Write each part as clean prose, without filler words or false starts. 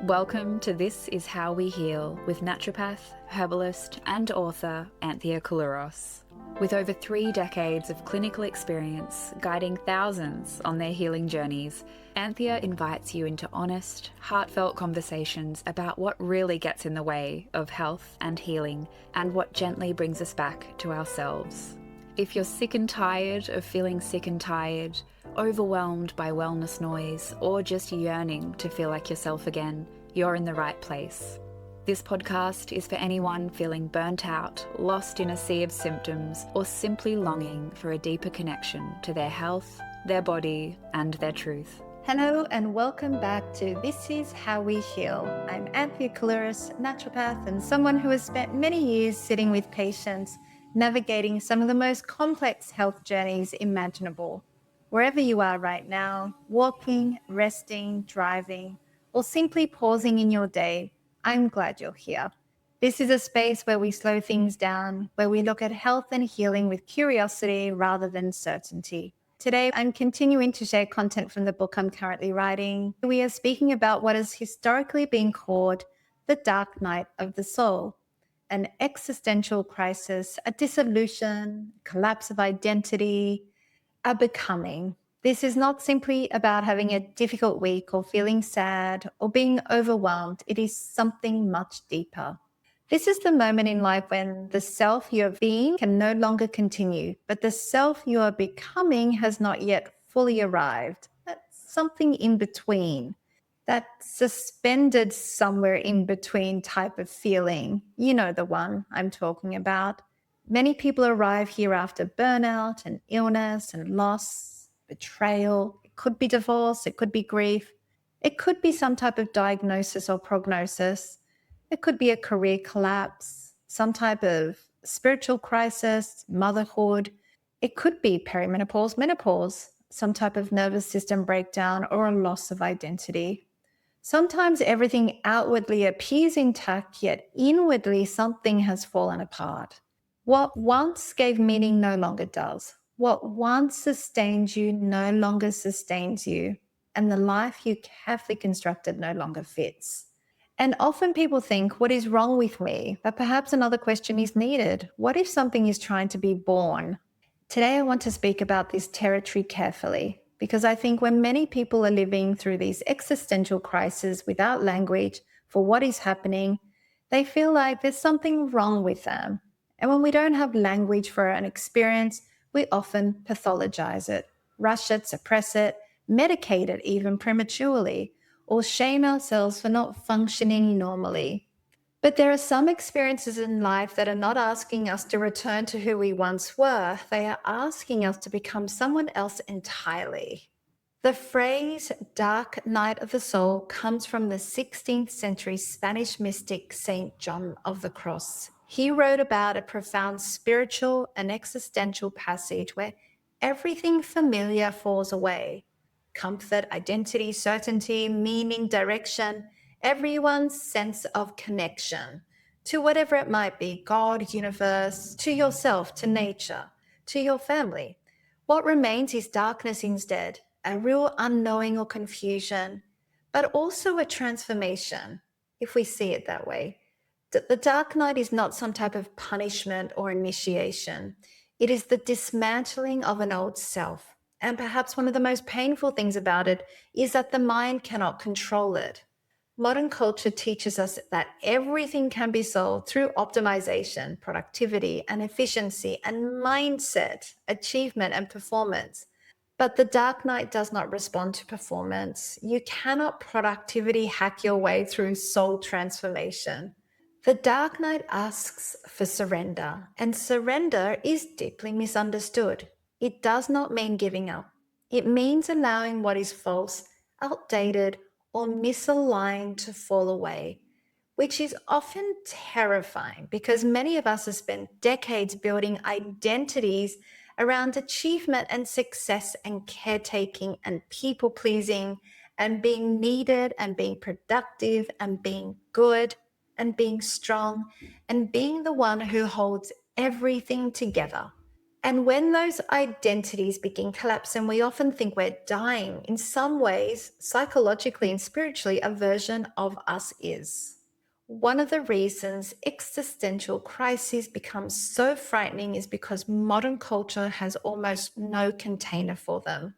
Welcome to This Is How We Heal with naturopath, herbalist, and author Anthea Koulouros. With over 3 decades of clinical experience guiding thousands on their healing journeys, Anthea invites you into honest, heartfelt conversations about what really gets in the way of health and healing and what gently brings us back to ourselves. If you're sick and tired of feeling sick and tired, overwhelmed by wellness noise, or just yearning to feel like yourself again, you're in the right place. This podcast is for anyone feeling burnt out, lost in a sea of symptoms, or simply longing for a deeper connection to their health, their body, and their truth. Hello and welcome back to This Is How We Heal. I'm Anthea Koulouros, naturopath and someone who has spent many years sitting with patients, navigating some of the most complex health journeys imaginable. Wherever you are right now, walking, resting, driving, or simply pausing in your day, I'm glad you're here. This is a space where we slow things down, where we look at health and healing with curiosity rather than certainty. Today, I'm continuing to share content from the book I'm currently writing. We are speaking about what has historically been called the dark night of the soul, an existential crisis, a dissolution, collapse of identity, a becoming. This is not simply about having a difficult week or feeling sad or being overwhelmed. It is something much deeper. This is the moment in life when the self you have been can no longer continue, but the self you are becoming has not yet fully arrived. That's something in between, that suspended somewhere in between type of feeling. You know the one I'm talking about. Many people arrive here after burnout and illness and loss, betrayal. It could be divorce, it could be grief, it could be some type of diagnosis or prognosis. It could be a career collapse, some type of spiritual crisis, motherhood. It could be perimenopause, menopause, some type of nervous system breakdown, or a loss of identity. Sometimes everything outwardly appears intact, yet inwardly something has fallen apart. What once gave meaning no longer does. What once sustained you no longer sustains you. And the life you carefully constructed no longer fits. And often people think, what is wrong with me? But perhaps another question is needed. What if something is trying to be born? Today, I want to speak about this territory carefully because I think when many people are living through these existential crises without language for what is happening, they feel like there's something wrong with them. And when we don't have language for an experience, we often pathologize it, rush it, suppress it, medicate it even prematurely, or shame ourselves for not functioning normally. But there are some experiences in life that are not asking us to return to who we once were. They are asking us to become someone else entirely. The phrase dark night of the soul comes from the 16th century Spanish mystic Saint John of the Cross. He wrote about a profound spiritual and existential passage where everything familiar falls away. Comfort, identity, certainty, meaning, direction, everyone's sense of connection to whatever it might be, God, universe, to yourself, to nature, to your family. What remains is darkness instead, a real unknowing or confusion, but also a transformation, if we see it that way. The dark night is not some type of punishment or initiation. It is the dismantling of an old self. And perhaps one of the most painful things about it is that the mind cannot control it. Modern culture teaches us that everything can be solved through optimization, productivity, and efficiency, and mindset, achievement, and performance. But the dark night does not respond to performance. You cannot productivity hack your way through soul transformation. The dark night asks for surrender, and surrender is deeply misunderstood. It does not mean giving up. It means allowing what is false, outdated, or misaligned to fall away, which is often terrifying because many of us have spent decades building identities around achievement and success and caretaking and people pleasing and being needed and being productive and being good and being strong and being the one who holds everything together. And when those identities begin collapsing, we often think we're dying. In some ways, psychologically and spiritually, a version of us is. One of the reasons existential crises become so frightening is because modern culture has almost no container for them.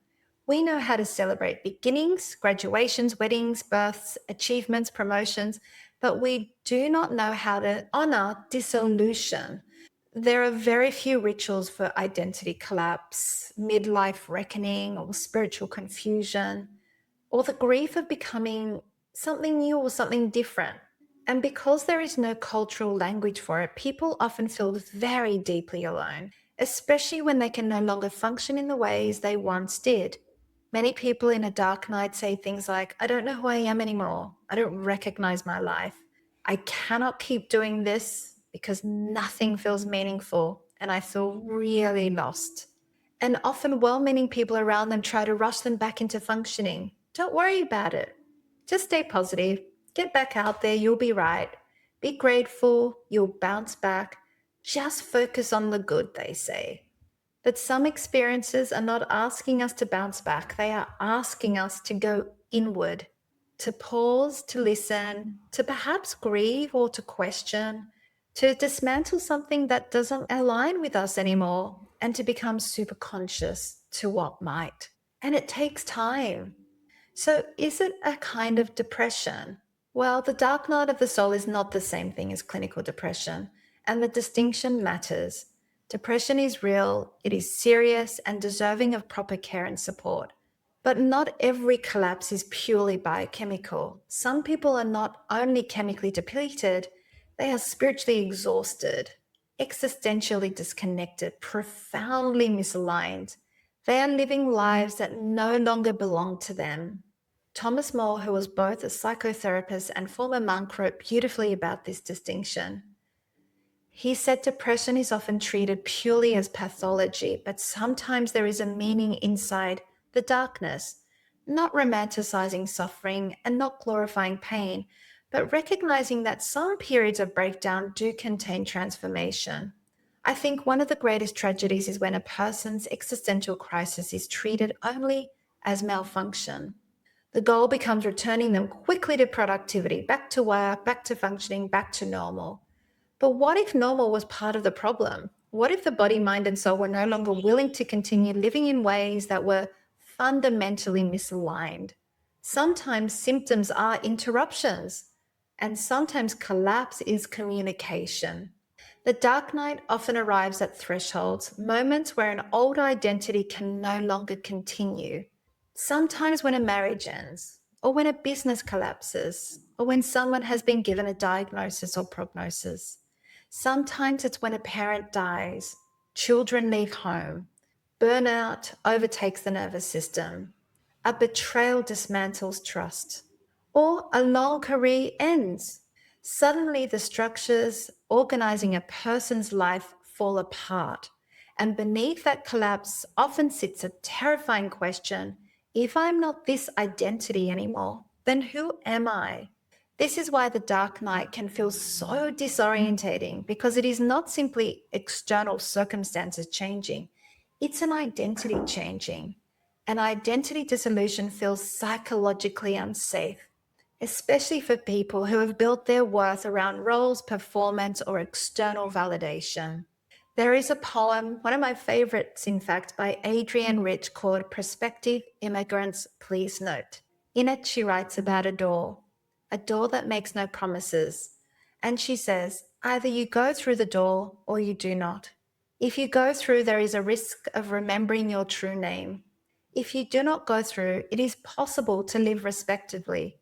We know how to celebrate beginnings, graduations, weddings, births, achievements, promotions, but we do not know how to honor dissolution. There are very few rituals for identity collapse, midlife reckoning, or spiritual confusion, or the grief of becoming something new or something different. And because there is no cultural language for it, people often feel very deeply alone, especially when they can no longer function in the ways they once did. Many people in a dark night say things like, I don't know who I am anymore. I don't recognize my life. I cannot keep doing this because nothing feels meaningful and I feel really lost. And often well meaning people around them try to rush them back into functioning. Don't worry about it. Just stay positive. Get back out there. You'll be right. Be grateful. You'll bounce back. Just focus on the good, they say. But some experiences are not asking us to bounce back. They are asking us to go inward, to pause, to listen, to perhaps grieve or to question, to dismantle something that doesn't align with us anymore, and to become super conscious to what might. And it takes time. So, is it a kind of depression? Well, the dark night of the soul is not the same thing as clinical depression, and the distinction matters. Depression is real, it is serious, and deserving of proper care and support. But not every collapse is purely biochemical. Some people are not only chemically depleted, they are spiritually exhausted, existentially disconnected, profoundly misaligned. They are living lives that no longer belong to them. Thomas More, who was both a psychotherapist and former monk, wrote beautifully about this distinction. He said depression is often treated purely as pathology, but sometimes there is a meaning inside the darkness, not romanticizing suffering and not glorifying pain, but recognizing that some periods of breakdown do contain transformation. I think one of the greatest tragedies is when a person's existential crisis is treated only as malfunction. The goal becomes returning them quickly to productivity, back to work, back to functioning, back to normal. But what if normal was part of the problem? What if the body, mind, and soul were no longer willing to continue living in ways that were fundamentally misaligned? Sometimes symptoms are interruptions, and sometimes collapse is communication. The dark night often arrives at thresholds, moments where an old identity can no longer continue. Sometimes when a marriage ends, or when a business collapses, or when someone has been given a diagnosis or prognosis. Sometimes it's when a parent dies, children leave home, burnout overtakes the nervous system, a betrayal dismantles trust, or a long career ends. Suddenly, the structures organizing a person's life fall apart. And beneath that collapse often sits a terrifying question: if I'm not this identity anymore, then who am I? This is why the dark night can feel so disorientating, because it is not simply external circumstances changing, it's an identity changing. An identity dissolution feels psychologically unsafe, especially for people who have built their worth around roles, performance, or external validation. There is a poem, one of my favorites, in fact, by Adrienne Rich called Prospective Immigrants, Please Note. In it, she writes about a door that makes no promises. And she says, either you go through the door or you do not. If you go through, there is a risk of remembering your true name. If you do not go through, it is possible to live respectively,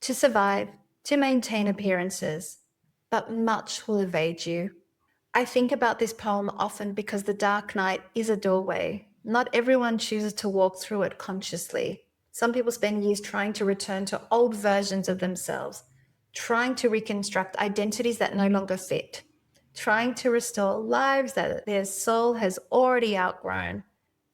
to survive, to maintain appearances, but much will evade you. I think about this poem often because the dark night is a doorway. Not everyone chooses to walk through it consciously. Some people spend years trying to return to old versions of themselves, trying to reconstruct identities that no longer fit, trying to restore lives that their soul has already outgrown.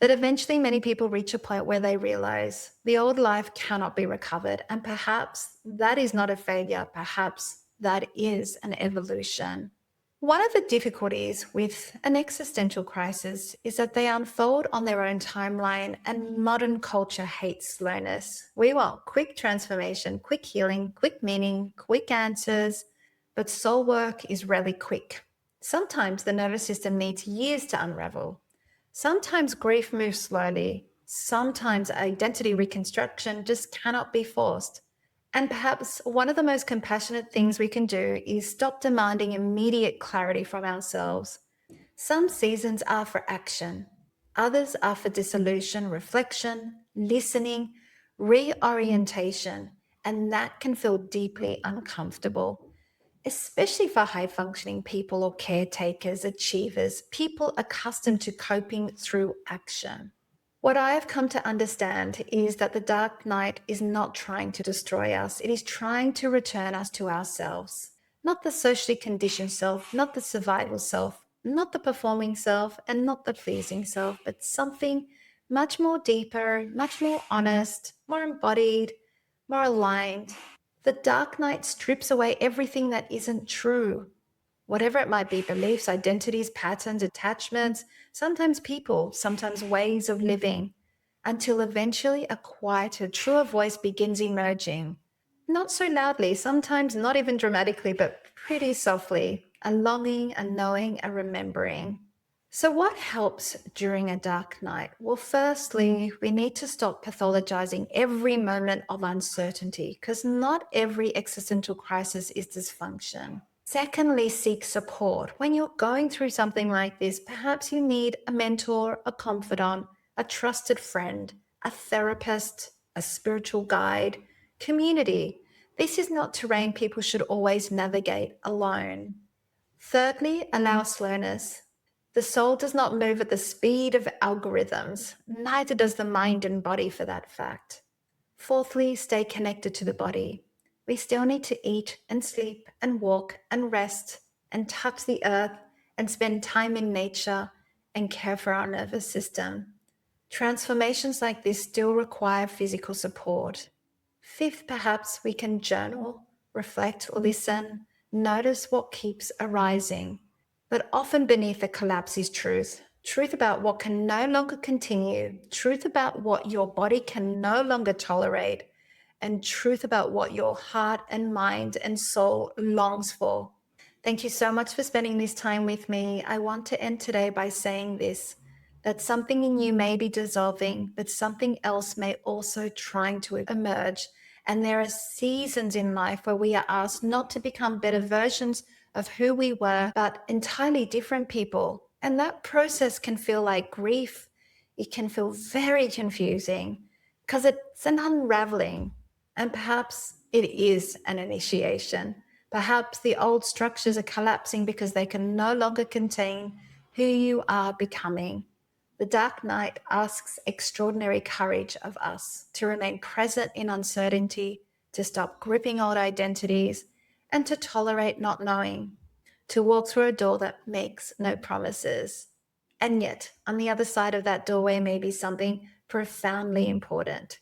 But eventually, many people reach a point where they realize the old life cannot be recovered, and perhaps that is not a failure, perhaps that is an evolution. One of the difficulties with an existential crisis is that they unfold on their own timeline, and modern culture hates slowness. We want quick transformation, quick healing, quick meaning, quick answers, but soul work is rarely quick. Sometimes the nervous system needs years to unravel. Sometimes grief moves slowly. Sometimes identity reconstruction just cannot be forced. And perhaps one of the most compassionate things we can do is stop demanding immediate clarity from ourselves. Some seasons are for action, others are for dissolution, reflection, listening, reorientation, and that can feel deeply uncomfortable, especially for high functioning people or caretakers, achievers, people accustomed to coping through action. What I have come to understand is that the dark night is not trying to destroy us, it is trying to return us to ourselves. Not the socially conditioned self, not the survival self, not the performing self, and not the pleasing self, but something much more deeper, much more honest, more embodied, more aligned. The dark night strips away everything that isn't true, whatever it might be, beliefs, identities, patterns, attachments, sometimes people, sometimes ways of living, until eventually a quieter, truer voice begins emerging. Not so loudly, sometimes not even dramatically, but pretty softly, a longing, a knowing, a remembering. So, what helps during a dark night? Well, firstly, we need to stop pathologizing every moment of uncertainty because not every existential crisis is dysfunction. Secondly, seek support. When you're going through something like this, perhaps you need a mentor, a confidant, a trusted friend, a therapist, a spiritual guide, community. This is not terrain people should always navigate alone. Thirdly, allow slowness. The soul does not move at the speed of algorithms, neither does the mind and body for that fact. Fourthly, stay connected to the body. We still need to eat and sleep and walk and rest and touch the earth and spend time in nature and care for our nervous system. Transformations like this still require physical support. Fifth, perhaps we can journal, reflect, listen, notice what keeps arising. But often beneath the collapse is truth. Truth about what can no longer continue, truth about what your body can no longer tolerate, and truth about what your heart and mind and soul longs for. Thank you so much for spending this time with me. I want to end today by saying this, that something in you may be dissolving, but something else may also trying to emerge. And there are seasons in life where we are asked not to become better versions of who we were, but entirely different people. And that process can feel like grief. It can feel very confusing because it's an unraveling. And perhaps it is an initiation. Perhaps the old structures are collapsing because they can no longer contain who you are becoming. The dark night asks extraordinary courage of us to remain present in uncertainty, to stop gripping old identities, and to tolerate not knowing, to walk through a door that makes no promises. And yet, on the other side of that doorway may be something profoundly important: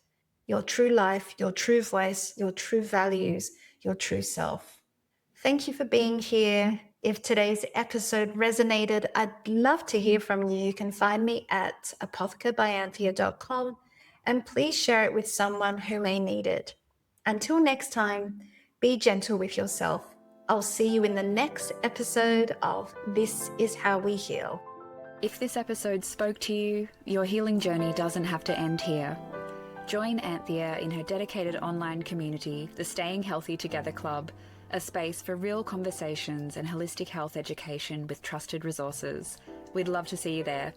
your true life, your true voice, your true values, your true self. Thank you for being here. If today's episode resonated, I'd love to hear from you. You can find me at apothecabyAnthea.com, and please share it with someone who may need it. Until next time, be gentle with yourself. I'll see you in the next episode of This Is How We Heal. If this episode spoke to you, your healing journey doesn't have to end here. Join Anthea in her dedicated online community, the Staying Healthy Together Club, a space for real conversations and holistic health education with trusted resources. We'd love to see you there.